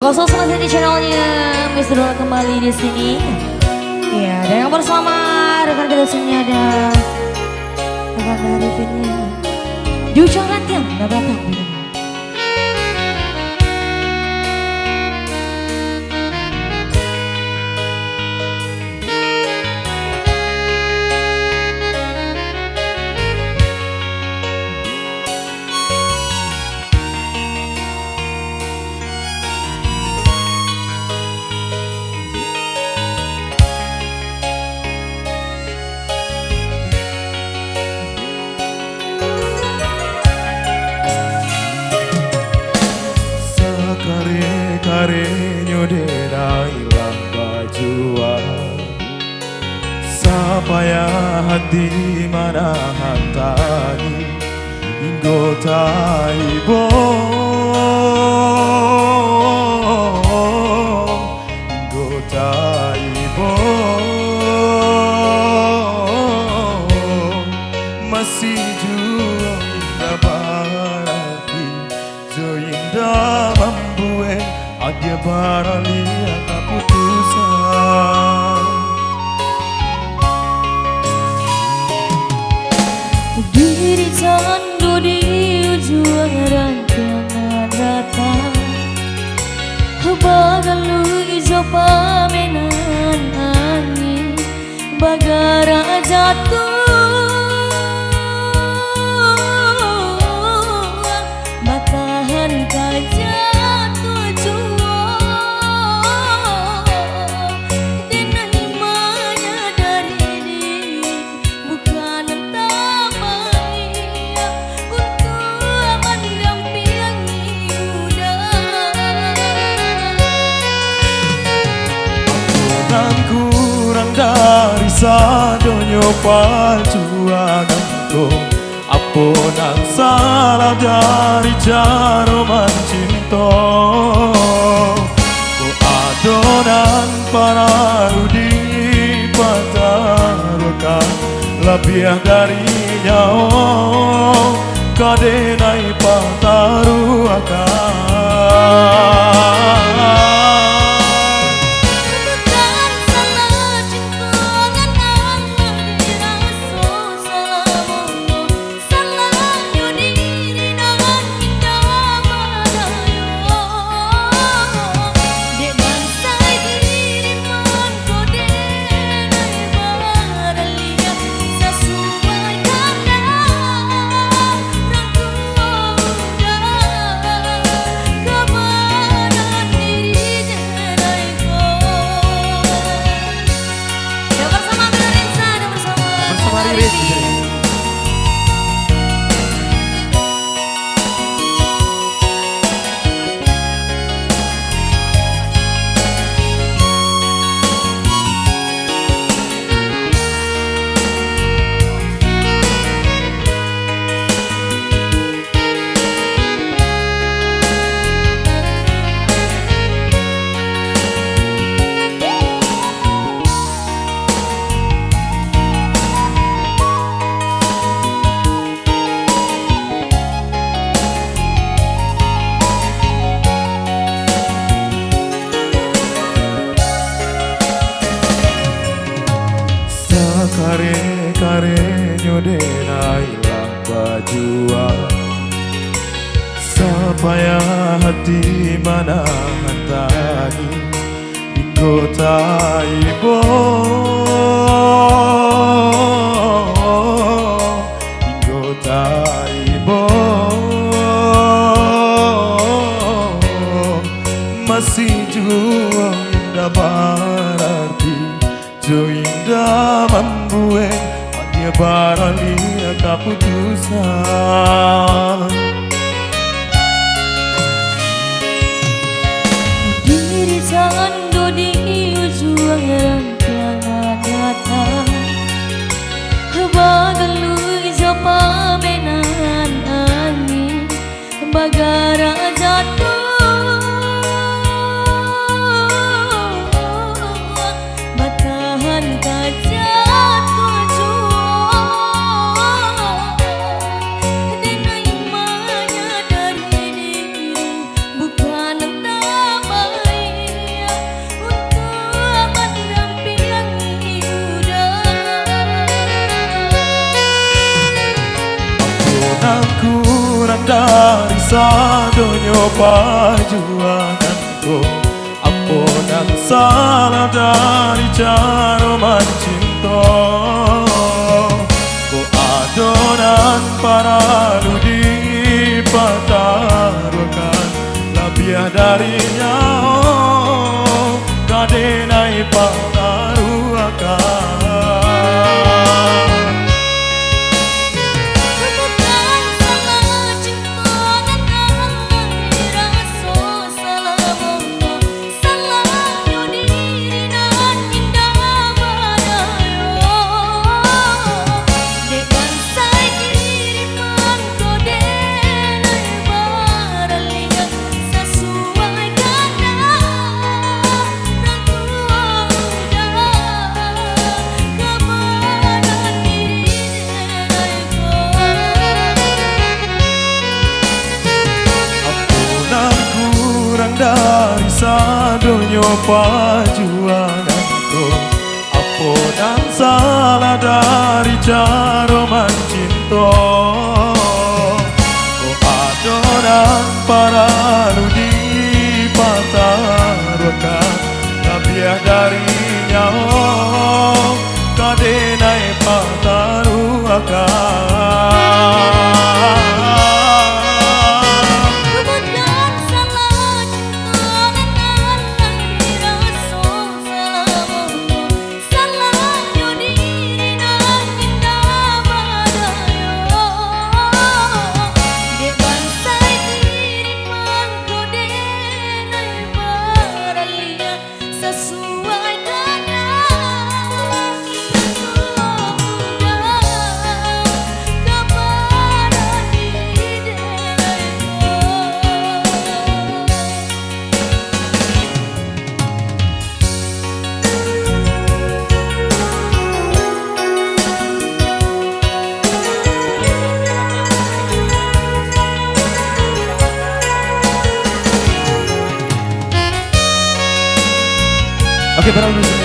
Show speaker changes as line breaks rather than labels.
Kosong selesai di channelnya Miss Dora kembali di sini. Ya, dan yang bersama rekan kita sini ada rekan dari Vinny. Diucapkan yang nggak datang.
Kare-karenyo dena ilang bajuan Sapaya hati mana hantani Inggo taibo Inggo taibo Masih jua indah barati Jo indah mambueng Adia baralia keputusan
Diri candu di ujung rancangan datang Bagal lu ijo pamenan angin Bagara jatuh Batahan kajatuh jua Dengan imanya dari diri Bukan entah maia Untuk mendampingi
Ampunan kurang dari sadonyo perjuanganku Ampunan salah dari cara mencinta Ku adonan para udi patarukan Lebih dari nyawa Kadenai patarukan Kare-karenyo dena ilang bajuan Sapaya hati mana hantani Inggo taibo Inggo taibo Masih jua indah berarti Jo indah membueng Adia baralia keputusan
Diri candu di ujung rancangan datang Bagal lu ijo pamenan angin Bagara jatuh Batahan kajatuh jua Dengan imanya
sadonyo perjuanganku, ampunan salah dari cara mencinta. Ku adonan para ludi patarukan, lebih darinya kadenai patarukan. Dari sadonyo perjuanganku, ampunan salah dari cara mencinta. Ku adonan para ludi patarukan, lebih darinya kadenai patarukan. Oke, barang dulu.